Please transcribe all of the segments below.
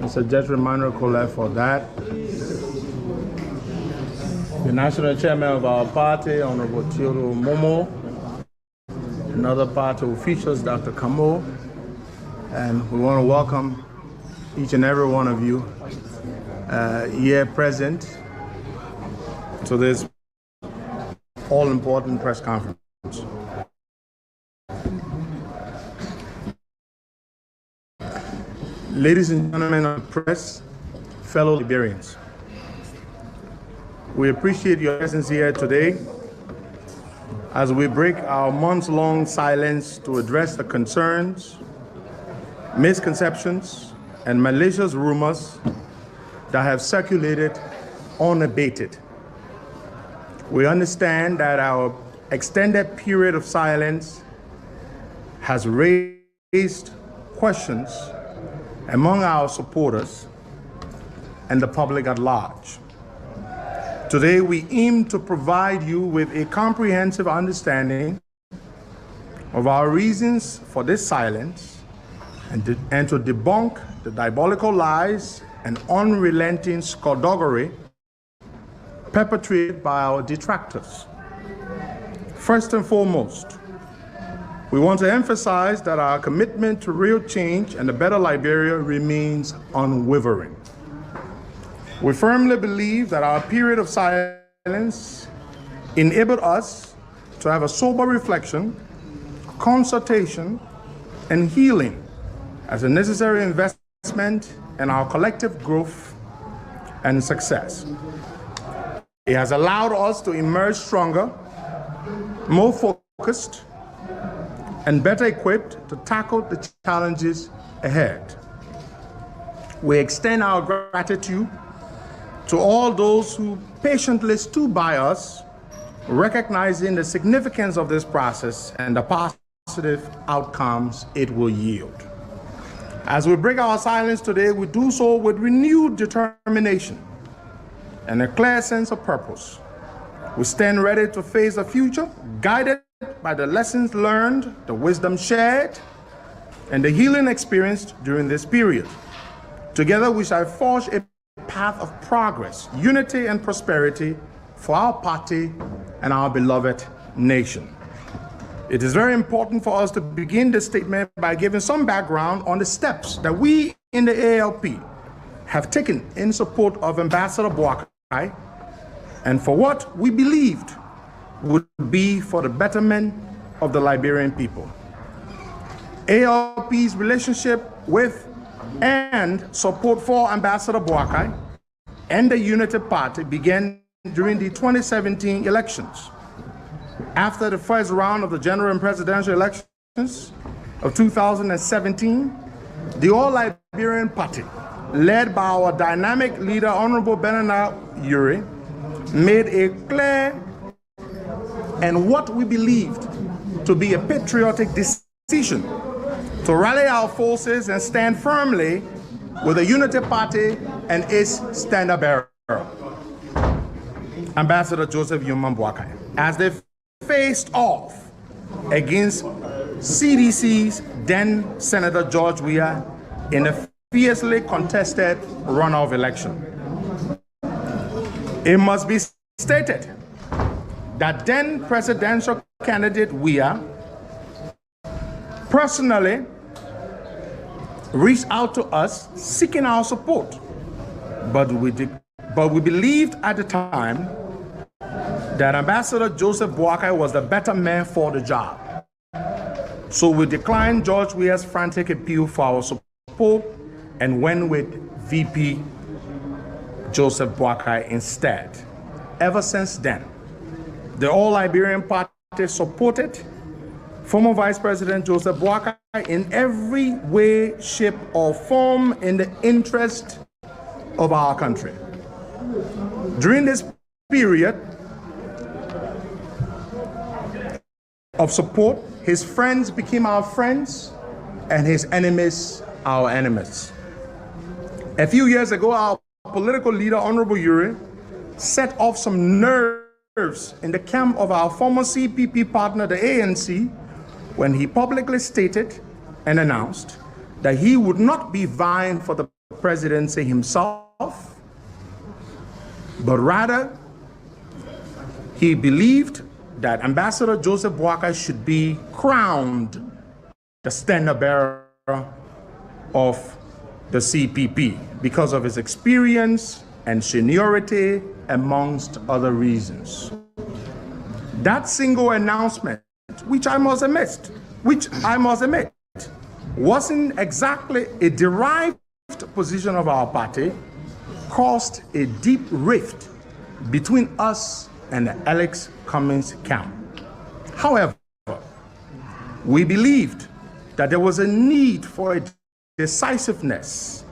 Mr. Jeffrey Manuel Colette for that. The national chairman of our party, Honorable Theodore Momo. Another party officials, Dr. Kamo. And we want to welcome each and every one of you here present to this all-important press conference. Ladies and gentlemen of the press, fellow Liberians, we appreciate your presence here today as we break our months-long silence to address the concerns, misconceptions, and malicious rumors that have circulated unabated. We understand that our extended period of silence has raised questions among our supporters and the public at large. Today, we aim to provide you with a comprehensive understanding of our reasons for this silence and to debunk the diabolical lies and unrelenting skullduggery perpetrated by our detractors. First and foremost, we want to emphasize that our commitment to real change and a better Liberia remains unwavering. We firmly believe that our period of silence enabled us to have a sober reflection, consultation, and healing as a necessary investment in our collective growth and success. It has allowed us to emerge stronger, more focused, and better equipped to tackle the challenges ahead. We extend our gratitude to all those who patiently stood by us, recognizing the significance of this process and the positive outcomes it will yield. As we break our silence today, we do so with renewed determination and a clear sense of purpose. We stand ready to face the future, guided by the lessons learned, the wisdom shared, and the healing experienced during this period. Together, we shall forge a path of progress, unity, and prosperity for our party and our beloved nation. It is very important for us to begin this statement by giving some background on the steps that we in the ALP have taken in support of Ambassador Boakai and for what we believed would be for the betterment of the Liberian people. ALP's relationship with and support for Ambassador Boakai and the Unity Party began during the 2017 elections. After the first round of the general and presidential elections of 2017, the All-Liberian Party, led by our dynamic leader, Honorable Benana Uri, made a clear and what we believed to be a patriotic decision to rally our forces and stand firmly with the Unity Party and its standard bearer, Ambassador Joseph Yoman Boakai, as they faced off against CDC's then Senator George Weah in a fiercely contested runoff election. It must be stated that then presidential candidate Weah personally reached out to us seeking our support, but we believed at the time that Ambassador Joseph Boakai was the better man for the job. So we declined George Weah's frantic appeal for our support and went with VP Joseph Boakai instead. Ever since then, the All-Liberian Party supported former Vice President Joseph Boakai in every way, shape, or form in the interest of our country. During this period of support, his friends became our friends and his enemies our enemies. A few years ago, our political leader, Honorable Uri, set off some nerves in the camp of our former CPP partner, the ANC, when he publicly stated and announced that he would not be vying for the presidency himself, but rather he believed that Ambassador Joseph Boakai should be crowned the standard bearer of the CPP because of his experience and seniority, amongst other reasons. That single announcement, which I must admit, wasn't exactly a derived position of our party, caused a deep rift between us and the Alex Cummings camp. However, we believed that there was a need for a decisiveness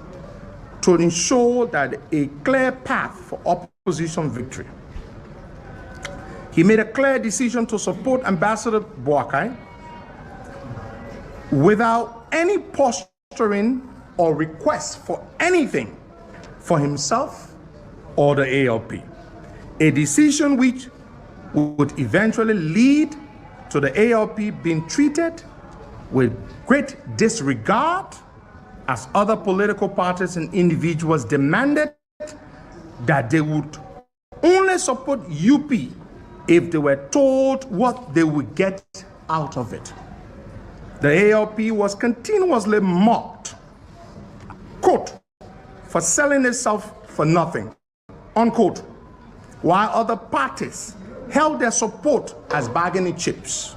to ensure that a clear path for opposition victory. He made a clear decision to support Ambassador Boakai without any posturing or request for anything for himself or the ALP. A decision which would eventually lead to the ALP being treated with great disregard as other political parties and individuals demanded that they would only support UP if they were told what they would get out of it. The ALP was continuously mocked, quote, for selling itself for nothing, unquote, while other parties held their support as bargaining chips.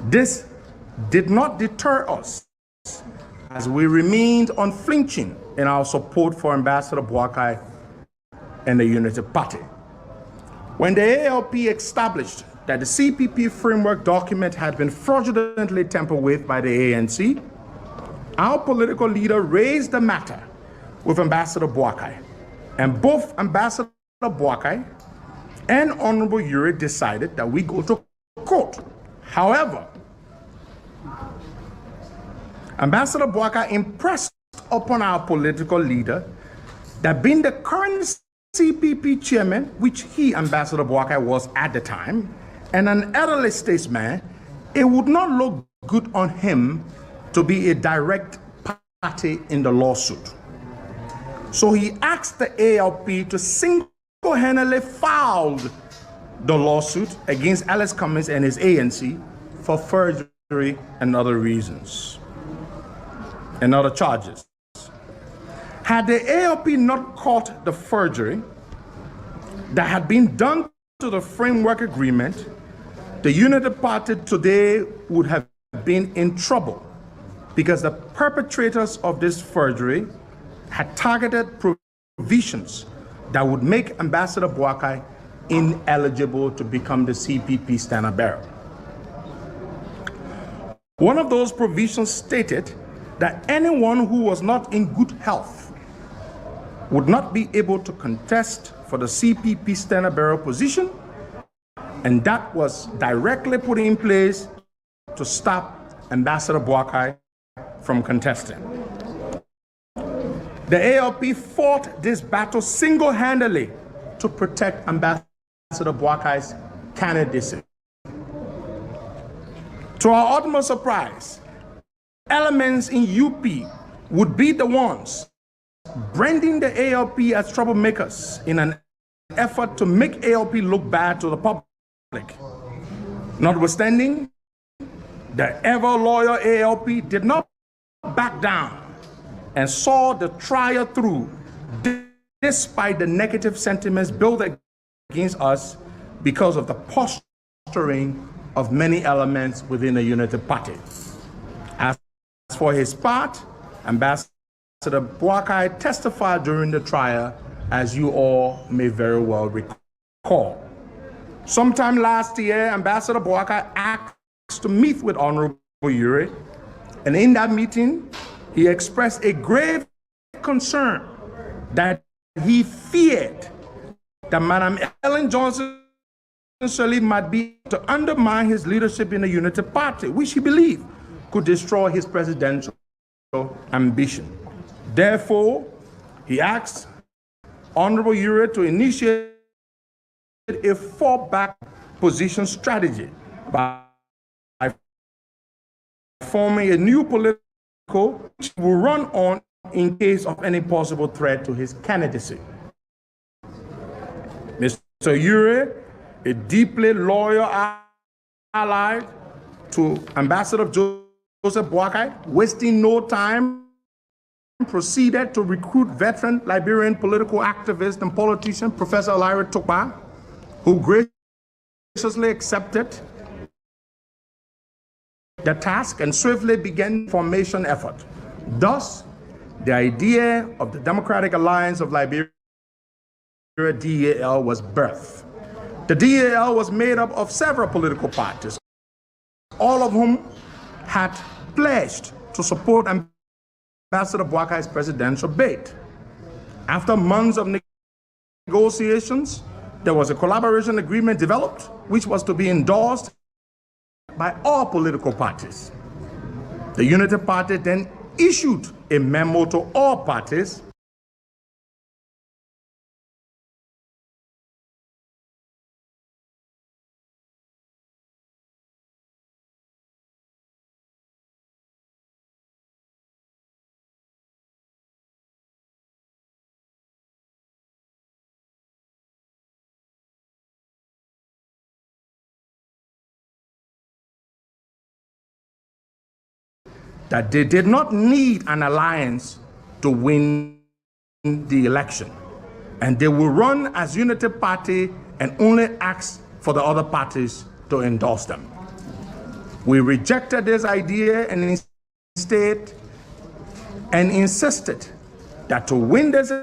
This did not deter us as we remained unflinching in our support for Ambassador Boakai and the Unity Party. When the ALP established that the CPP framework document had been fraudulently tampered with by the ANC, our political leader raised the matter with Ambassador Boakai, and both Ambassador Boakai and Honorable Uri decided that we go to court. However, Ambassador Boakai impressed upon our political leader that being the current CPP chairman, which he, Ambassador Boakai, was at the time, and an elderly statesman, it would not look good on him to be a direct party in the lawsuit. So he asked the ALP to single-handedly file the lawsuit against Alex Cummings and his ANC for forgery and other reasons and other charges. Had the ALP not caught the forgery that had been done to the framework agreement, the Unity Party today would have been in trouble because the perpetrators of this forgery had targeted provisions that would make Ambassador Boakai ineligible to become the CPP standard bearer. One of those provisions stated that anyone who was not in good health would not be able to contest for the CPP standard bearer position, and that was directly put in place to stop Ambassador Boakai from contesting. The ALP fought this battle single-handedly to protect Ambassador Boakai's candidacy. To our utmost surprise, elements in UP would be the ones branding the ALP as troublemakers in an effort to make ALP look bad to the public. Notwithstanding, the ever-loyal ALP did not back down and saw the trial through despite the negative sentiments built against us because of the posturing of many elements within the Unity Party. As for his part, Ambassador Boakai testified during the trial, as you all may very well recall. Sometime last year, Ambassador Boakai asked to meet with Honorable Uri, and in that meeting, he expressed a grave concern that he feared that Madam Ellen Johnson Shirley might be to undermine his leadership in the Unity Party, which he believed could destroy his presidential ambition. Therefore, he asked Honorable Uri to initiate a fallback position strategy by forming a new political which will run on in case of any possible threat to his candidacy. Mr. Ure, a deeply loyal ally to Ambassador Joseph Boakai, wasting no time, proceeded to recruit veteran Liberian political activist and politician Professor Larry Tukpa, who graciously accepted the task and swiftly began the formation effort. Thus, the idea of the Democratic Alliance of Liberia, DAL, was birthed. The DAL was made up of several political parties, all of whom had pledged to support Ambassador Boakai's presidential bid. After months of negotiations, there was a collaboration agreement developed, which was to be endorsed by all political parties. The Unity Party then issued a memo to all parties that they did not need an alliance to win the election, and they will run as Unity Party and only ask for the other parties to endorse them. We rejected this idea and instead insisted that to win this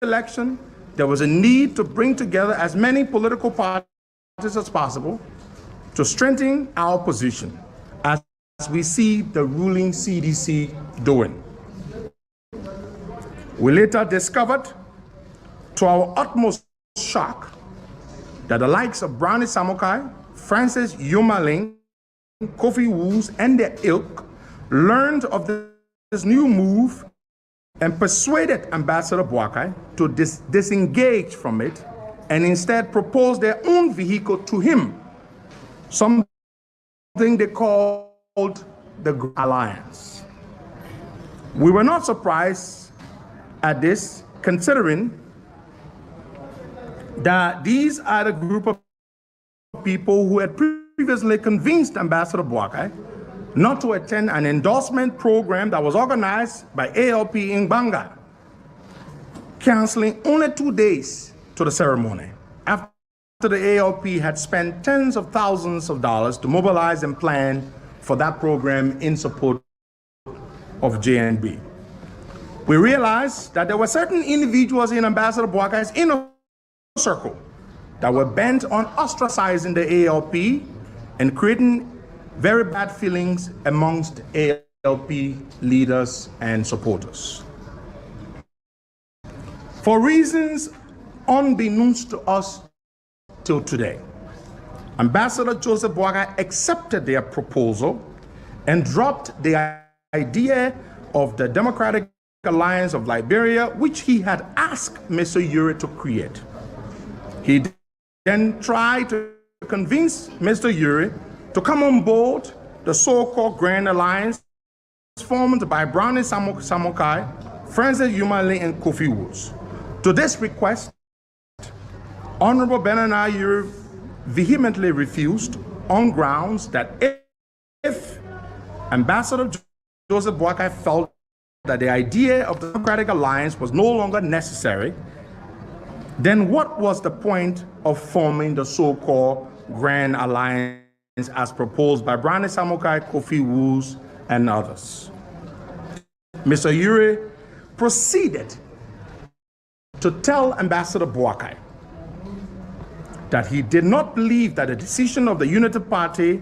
election, there was a need to bring together as many political parties as possible to strengthen our position, as we see the ruling CDC doing. We later discovered, to our utmost shock, that the likes of Brownie Samokai, Francis Yumaling, Kofi Woos, and their ilk learned of this new move and persuaded Ambassador Boakai to disengage from it and instead propose their own vehicle to him, something they called the Alliance. We were not surprised at this, considering that these are the group of people who had previously convinced Ambassador Boakai not to attend an endorsement program that was organized by ALP in Banga, canceling only 2 days to the ceremony, after the ALP had spent tens of thousands of dollars to mobilize and plan for that program in support of JNB. We realized that there were certain individuals in Ambassador Boakai's inner circle that were bent on ostracizing the ALP and creating very bad feelings amongst ALP leaders and supporters. For reasons unbeknownst to us till today, Ambassador Joseph Boakai accepted their proposal and dropped the idea of the Democratic Alliance of Liberia, which he had asked Mr. Ure to create. He then tried to convince Mr. Ure to come on board the so-called Grand Alliance formed by Brownie Samokai, Francis Yumaling, and Kofi Woos. To this request, Honorable Benana Ure vehemently refused on grounds that if Ambassador Joseph Boakai felt that the idea of the Democratic Alliance was no longer necessary, then what was the point of forming the so-called Grand Alliance as proposed by Brownie Samokai, Kofi Woos, and others? Mr. Ure proceeded to tell Ambassador Boakai that he did not believe that the decision of the Unity Party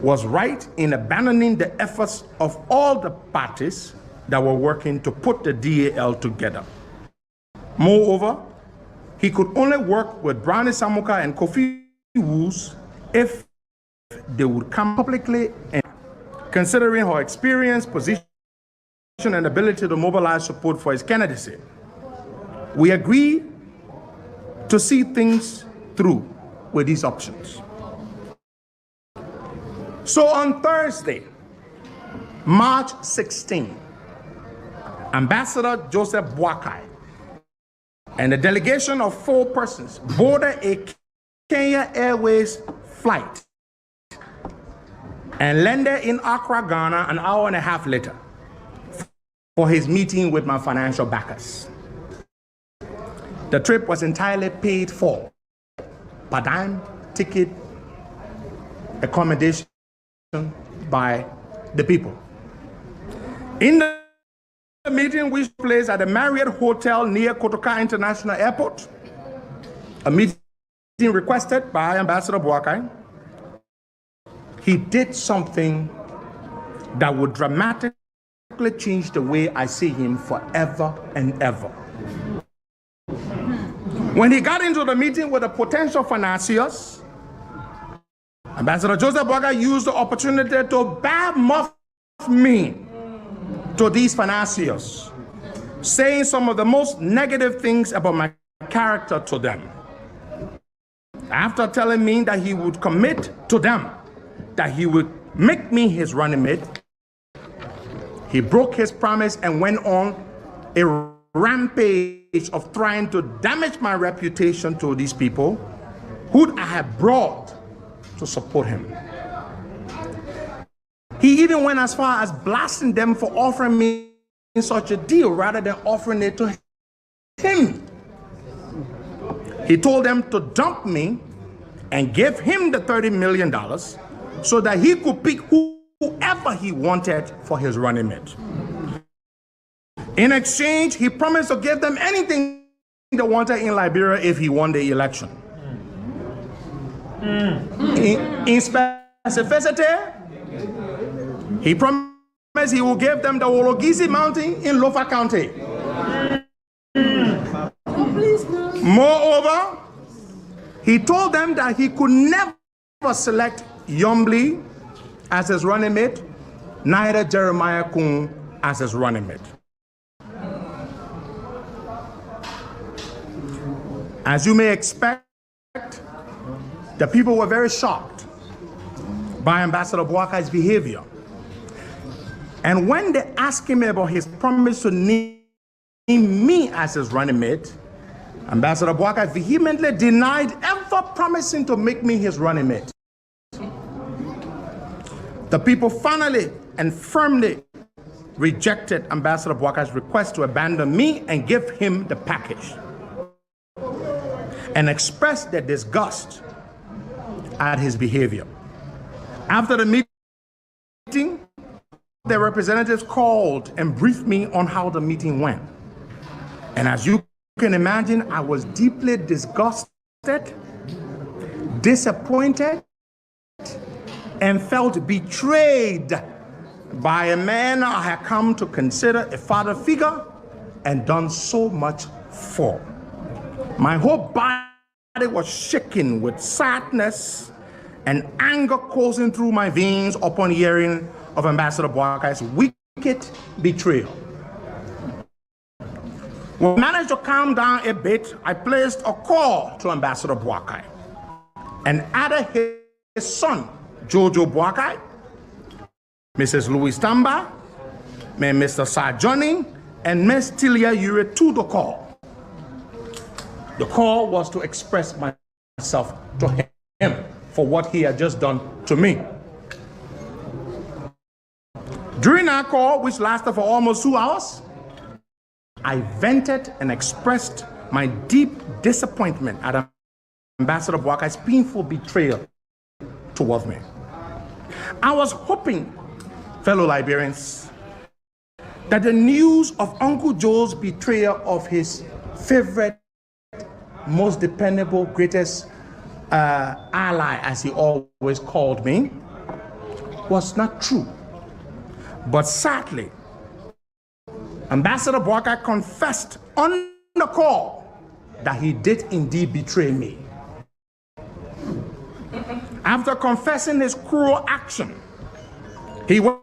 was right in abandoning the efforts of all the parties that were working to put the DAL together. Moreover, he could only work with Brownie Samokai and Kofi Woos if they would come publicly, and considering her experience, position, and ability to mobilize support for his candidacy. We agree to see things through with these options. So on Thursday, March 16, Ambassador Joseph Boakai and a delegation of 4 persons boarded a Kenya Airways flight and landed in Accra, Ghana an hour and a half later for his meeting with my financial backers. The trip was entirely paid for, per dime, ticket, accommodation by the people. In the meeting which took place at the Marriott Hotel near Costa International Airport, a meeting requested by Ambassador Boakai, he did something that would dramatically change the way I see him forever and ever. When he got into the meeting with the potential financiers, Ambassador Joseph Boakai used the opportunity to badmouth me to these financiers, saying some of the most negative things about my character to them. After telling me that he would commit to them, that he would make me his running mate, he broke his promise and went on a rampage of trying to damage my reputation to these people who I had brought to support him. He even went as far as blasting them for offering me such a deal rather than offering it to him. He told them to dump me and give him the $30 million so that he could pick whoever he wanted for his running mate. In exchange, he promised to give them anything they wanted in Liberia if he won the election. In specificity, he promised he will give them the Wologisi Mountain in Lofa County. Moreover, he told them that he could never select Yombli as his running mate, neither Jeremiah Kun as his running mate. As you may expect, the people were very shocked by Ambassador Boakai's behavior. And when they asked him about his promise to name me as his running mate, Ambassador Boakai vehemently denied ever promising to make me his running mate. The people finally and firmly rejected Ambassador Boakai's request to abandon me and give him the package, and expressed their disgust at his behavior. After the meeting, the representatives called and briefed me on how the meeting went. And as you can imagine, I was deeply disgusted, disappointed, and felt betrayed by a man I had come to consider a father figure and done so much for. My whole body was shaken with sadness and anger coursing through my veins upon hearing of Ambassador Boakai's wicked betrayal. When I managed to calm down a bit, I placed a call to Ambassador Boakai and added his son, Jojo Boakai, Mrs. Louise Tamba, Mr. Sajoni, and Ms. Tilia Ure to the call. The call was to express myself to him for what he had just done to me. During our call, which lasted for almost 2 hours, I vented and expressed my deep disappointment at Ambassador Boakai's painful betrayal towards me. I was hoping, fellow Liberians, that the news of Uncle Joe's betrayal of his favorite, most dependable, greatest ally, as he always called me, was not true. But sadly, Ambassador Boakai confessed on the call that he did indeed betray me. After confessing his cruel action, he went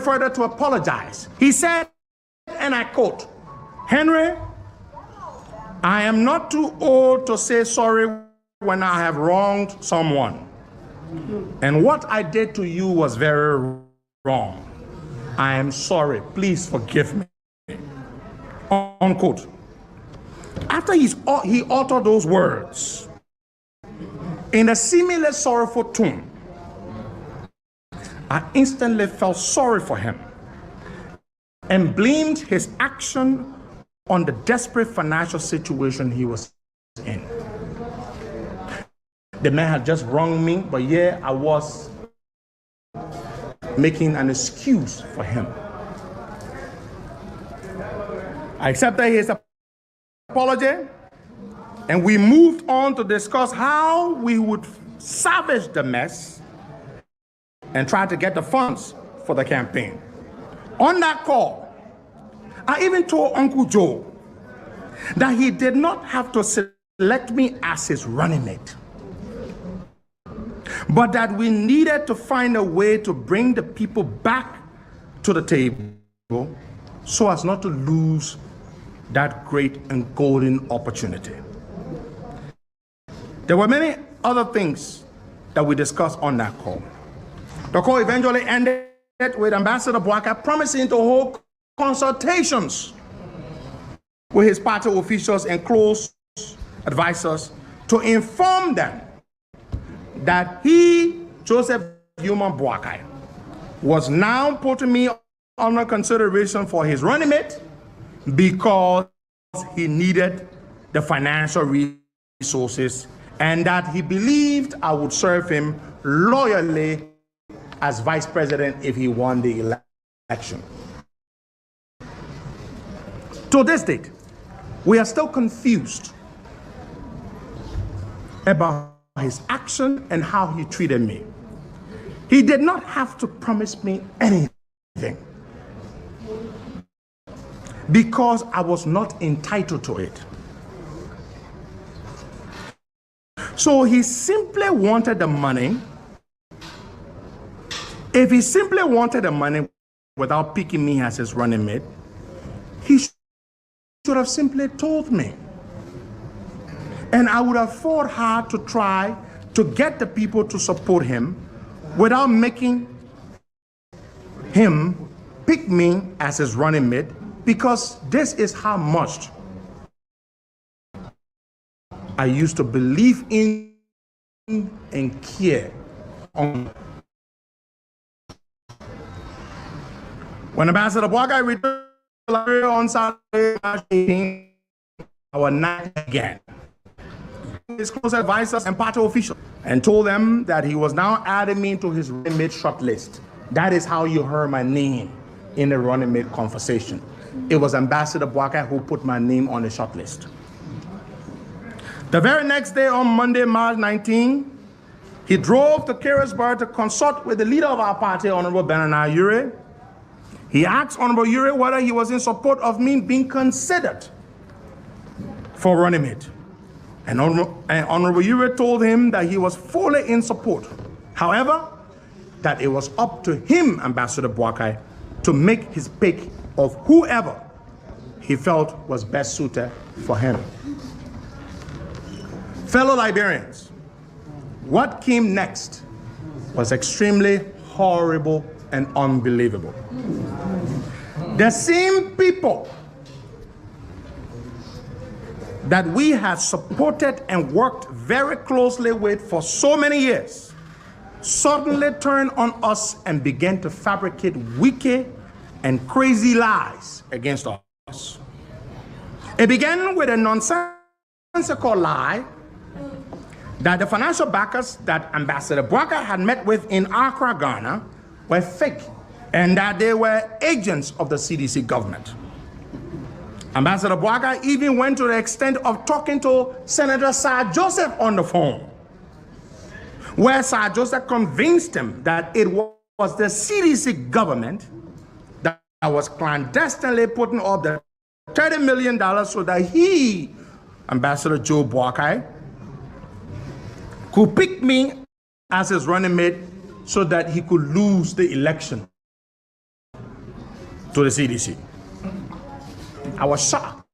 further to apologize. He said, and I quote, "Henry, I am not too old to say sorry when I have wronged someone. And what I did to you was very wrong. I am sorry. Please forgive me." unquote. After he uttered those words in a seemingly sorrowful tone, I instantly felt sorry for him and blamed his action on the desperate financial situation he was in. The man had just wronged me, but yeah, I was making an excuse for him. I accepted his apology, and we moved on to discuss how we would salvage the mess and try to get the funds for the campaign. On that call, I even told Uncle Joe that he did not have to select me as his running mate, but that we needed to find a way to bring the people back to the table so as not to lose that great and golden opportunity. There were many other things that we discussed on that call. The call eventually ended with Ambassador Boakai promising to hold consultations with his party officials and close advisors to inform them that he, Joseph Human Boakai, was now putting me under consideration for his running mate because he needed the financial resources and that he believed I would serve him loyally as vice president if he won the election. To this date, we are still confused about his action and how he treated me. He did not have to promise me anything because I was not entitled to it. So he simply wanted the money. If he simply wanted the money without picking me as his running mate, he should have simply told me. And I would have fought hard to try to get the people to support him without making him pick me as his running mate, because this is how much I used to believe in and care on. When Ambassador Boakai returned to Liberia on Saturday, March 18, our night again. His close advisors and party officials, and told them that he was now adding me to his running mate short list. That is how you heard my name in the running mate conversation. It was Ambassador Boakai who put my name on the short list. The very next day, on Monday, March 19, he drove to Carisburg to consult with the leader of our party, Honorable Benana Ure. He asked Honorable Ure whether he was in support of me being considered for running mate. And Honorable Ure told him that he was fully in support. However, that it was up to him, Ambassador Boakai, to make his pick of whoever he felt was best suited for him. Fellow Liberians, what came next was extremely horrible and unbelievable. The same people that we had supported and worked very closely with for so many years suddenly turned on us and began to fabricate wicked and crazy lies against us. It began with a nonsensical lie that the financial backers that Ambassador Boakai had met with in Accra, Ghana, were fake, and that they were agents of the CDC government. Ambassador Boakai even went to the extent of talking to Senator Sir Joseph on the phone, where Sir Joseph convinced him that it was the CDC government that was clandestinely putting up the $30 million so that he, Ambassador Joe Boakai, could pick me as his running mate so that he could lose the election to the CDC. I was shocked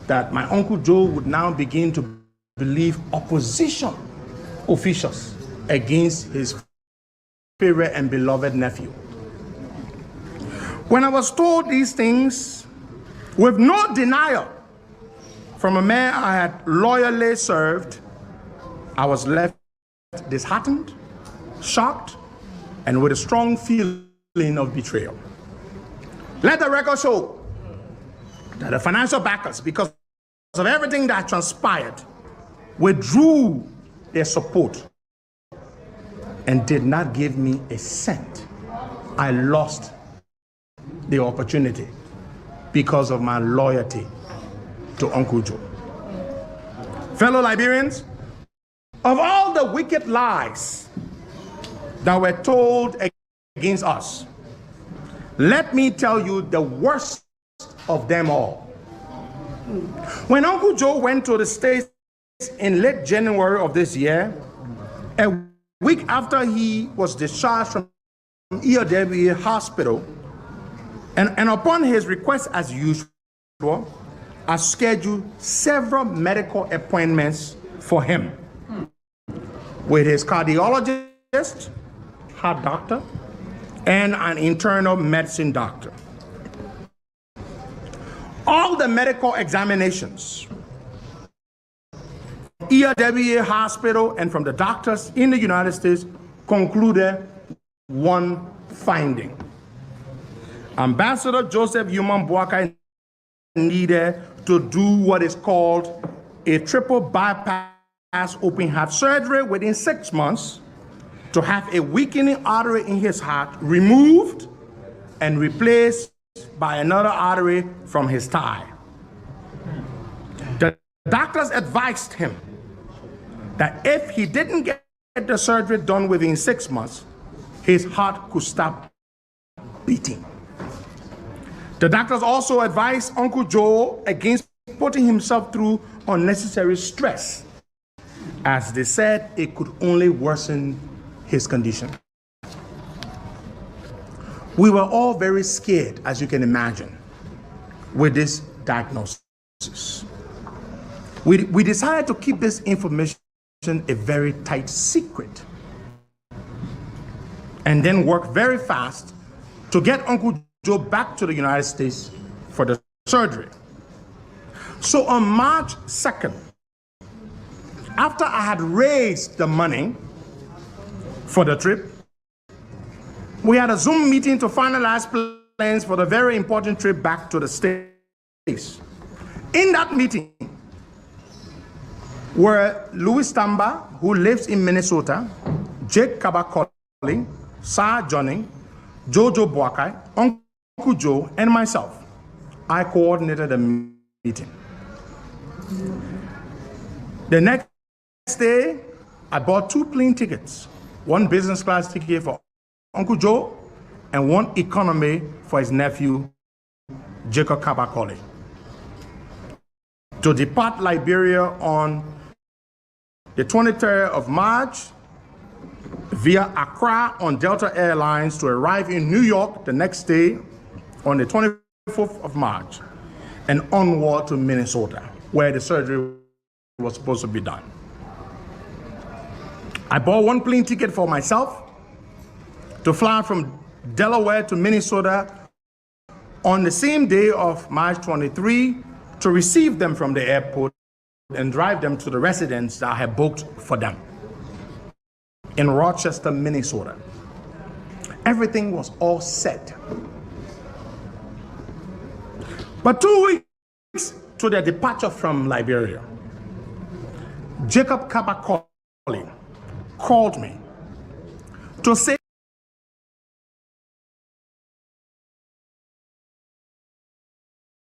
that my Uncle Joe would now begin to believe opposition officials against his favorite and beloved nephew. When I was told these things, With no denial from a man I had loyally served, I was left disheartened, shocked, and with a strong feeling of betrayal. Let the record show that the financial backers, because of everything that transpired, withdrew their support and did not give me a cent. I lost the opportunity because of my loyalty to Uncle Joe. Fellow Liberians, of all the wicked lies that were told against us, let me tell you the worst of them all. When Uncle Joe went to the States in late January of this year, a week after he was discharged from EOW Hospital, and upon his request as usual, I scheduled several medical appointments for him with his cardiologist, heart doctor, and an internal medicine doctor. All the medical examinations, EOW Hospital and from the doctors in the United States, concluded one finding. Ambassador Joseph Human Boakai needed to do what is called a triple bypass open heart surgery within 6 months to have a weakening artery in his heart removed and replaced by another artery from his thigh. The doctors advised him that if he didn't get the surgery done within 6 months, his heart could stop beating. The doctors also advised Uncle Joe against putting himself through unnecessary stress, as they said it could only worsen his condition. We were all very scared, as you can imagine, with this diagnosis. We decided to keep this information a very tight secret, and then work very fast to get Uncle Joe back to the United States for the surgery. So on March 2nd, after I had raised the money for the trip, we had a Zoom meeting to finalize plans for the very important trip back to the States. In that meeting were Louis Tamba, who lives in Minnesota, Jake Kabakoli, Sir Johnny, Jojo Boakai, Uncle Joe, and myself. I coordinated the meeting. The next day, I bought 2 plane tickets, 1 business class ticket for Uncle Joe and 1 economy for his nephew, Jacob Kabakoli, to depart Liberia on the 23rd of March via Accra on Delta Airlines to arrive in New York the next day on the 24th of March and onward to Minnesota, where the surgery was supposed to be done. I bought 1 plane ticket for myself to fly from Delaware to Minnesota on the same day of March 23 to receive them from the airport and drive them to the residence that I had booked for them in Rochester, Minnesota. Everything was all set. But 2 weeks to their departure from Liberia, Jacob Kabakoli called me to say